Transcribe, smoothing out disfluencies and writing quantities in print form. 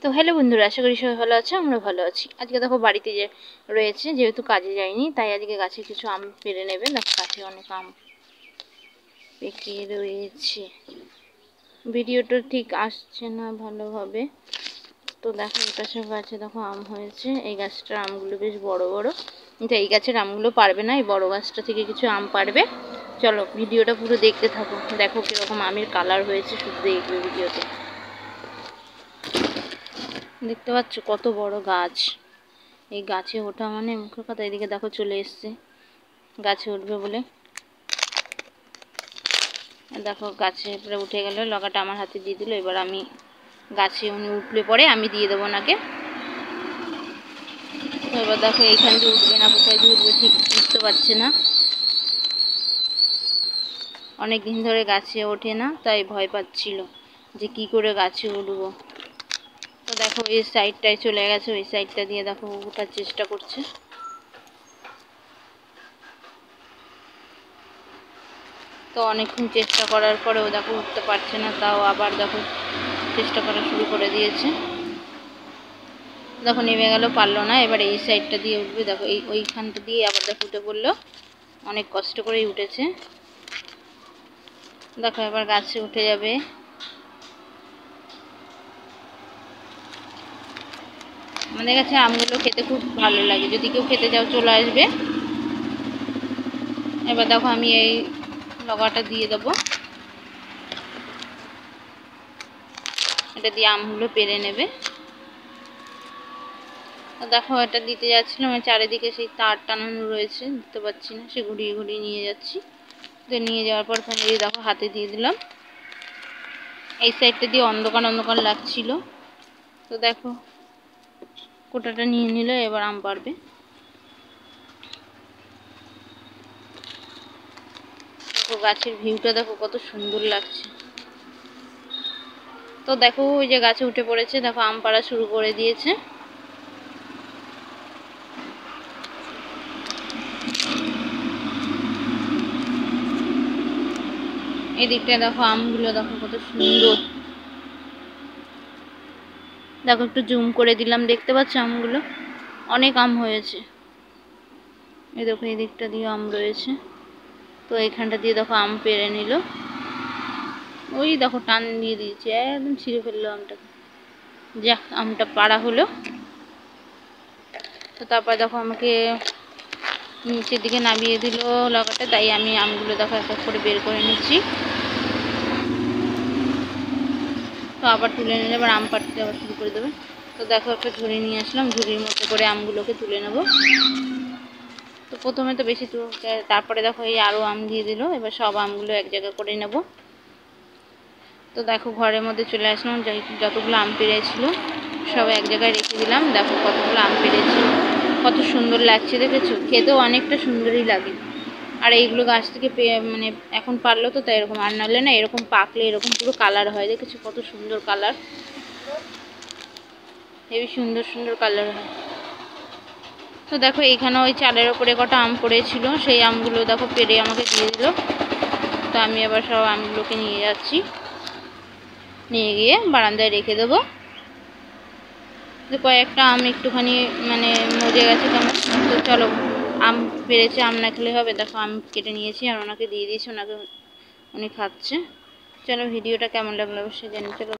তো হ্যালো বন্ধুরা, আশা করি সবাই ভালো আছে। আমরা ভালো আছি। আজকে দেখো বাড়িতে যে রয়েছে, যেহেতু কাজে যাইনি তাই আজকে গাছে কিছু আম পেড়ে নেবে। দেখো গাছে অনেক আম পেকে রয়েছে। ভিডিওটা ঠিক আসছে না ভালোভাবে। তো দেখো এই পাশে গাছে দেখো আম হয়েছে। এই গাছটার আমগুলো বেশ বড় বড়, কিন্তু এই গাছের আমগুলো পারবে না, এই বড় গাছটা থেকে কিছু আম পারবে। চলো ভিডিওটা পুরো দেখতে থাকো, দেখো কিরকম আমের কালার হয়েছে, শুধু দেখবে ভিডিওতে। দেখতে পাচ্ছ কত বড় গাছ। এই গাছে ওঠা মানে মুখের কথা। এদিকে দেখো চলে এসছে গাছে উঠবে বলে। দেখো গাছে পুরো উঠে গেল, লগাটা আমার হাতে দিয়ে দিল। এবার আমি গাছে উনি উঠলে পরে আমি দিয়ে দেবো ওনাকে। তো এবার দেখো এইখান দিয়ে উঠবে না কোথায় দিয়ে উঠবে ঠিক বুঝতে পারছে না। অনেক দিন ধরে গাছে ওঠে না, তাই ভয় পাচ্ছিল যে কি করে গাছে উঠবো। তো দেখো এই সাইডটায় চলে গেছে, ওই সাইডটা দিয়ে দেখো ওঠার চেষ্টা করছে। তো অনেকক্ষণ চেষ্টা করার পরেও দেখো উঠতে পারছে না, তাও আবার দেখো চেষ্টা করা শুরু করে দিয়েছে। দেখো নেমে গেল, পারলো না। এবার এই সাইডটা দিয়ে উঠবে। দেখো ওইখানটা দিয়ে আবার দেখো উঠে পড়লো, অনেক কষ্ট করেই উঠেছে। দেখো এবার গাছে উঠে যাবে। আমাদের কাছে আমগুলো খেতে খুব ভালো লাগে, যদি কেউ খেতে চাও চলে আসবে। এবার দেখো আমি এই লগাটা দিয়ে দেবো, এটা দিয়ে আমগুলো পেরে নেবে। দেখো এটা দিতে যাচ্ছিলাম, আমার চারিদিকে সেই তার টানানো রয়েছে, দিতে পারছি না, সে ঘুরিয়ে ঘুরিয়ে নিয়ে যাচ্ছি। তো নিয়ে যাওয়ার পর ফাইনালি দেখো হাতে দিয়ে দিলাম। এই সাইডটা দিয়ে অন্ধকার অন্ধকার লাগছিল। তো দেখো কোটাটা নিয়ে নিল, এবার আম পারবে। দেখো গাছের ভিউটা দেখো কত সুন্দর লাগছে। তো দেখো ওই যে গাছে উঠে পড়েছে, দেখো আম পাড়া শুরু করে দিয়েছে। এই দিকটায় দেখো আমগুলো দেখো কত সুন্দর। দেখো একটু জুম করে দিলাম, দেখতে পাচ্ছ আমগুলো অনেক আম হয়েছে। এই দেখো এই দিকটা দিয়ে আম রয়েছে। তো এইখানটা দিয়ে দেখো আম পেড়ে নিল, ওই দেখো টান দিয়ে দিয়েছে, একদম ছিঁড়ে ফেললো আমটাকে। যাক আমটা পাড়া হলো। তো তারপর দেখো আমাকে নিচের দিকে নামিয়ে দিল লগাটা, তাই আমি আমগুলো দেখো এক এক করে বের করে নিচ্ছি। তো আবার তুলে নিলে এবার আম পাড়তে আবার শুরু করে দেবে। তো দেখো একটা ঝুড়ি নিয়ে আসলাম, ঝুড়ির মধ্যে করে আমগুলোকে তুলে নেব। তো প্রথমে তো বেশি তারপরে দেখো এই আরও আম দিয়ে দিল। এবার সব আমগুলো এক জায়গা করে নেব। তো দেখো ঘরের মধ্যে চলে আসলাম, যতগুলো আম পেড়েছিল সব এক জায়গায় রেখে দিলাম। দেখো কতগুলো আম পেড়েছি, কত সুন্দর লাগছে দেখেছো, খেতেও অনেকটা সুন্দরই লাগে। আর এইগুলো গাছ থেকে মানে এখন পারলো তো তাই এরকম, আর নাহলে না এরকম পাকলে এরকম পুরো কালার হয়, দেখেছো কত সুন্দর কালার, হেবি সুন্দর সুন্দর কালার হয়। তো দেখো এইখানে ওই চালের ওপরে কটা আম পড়েছিল, সেই আমগুলো দেখো পেড়ে আমাকে দিয়ে দিল। তো আমি আবার সব আমগুলোকে নিয়ে যাচ্ছি, নিয়ে গিয়ে বারান্দায় রেখে দেবো। কয়েকটা আম একটুখানি মানে মজে গেছে কেমন। তো চলো আম পেরেছে, আম না খেলে হবে। দেখো আম কেটে নিয়েছি আর ওনাকে দিয়ে দিয়েছি, উনি খাচ্ছে। চলো ভিডিওটা কেমন লাগলো অবশ্যই জানিয়ে। চলো।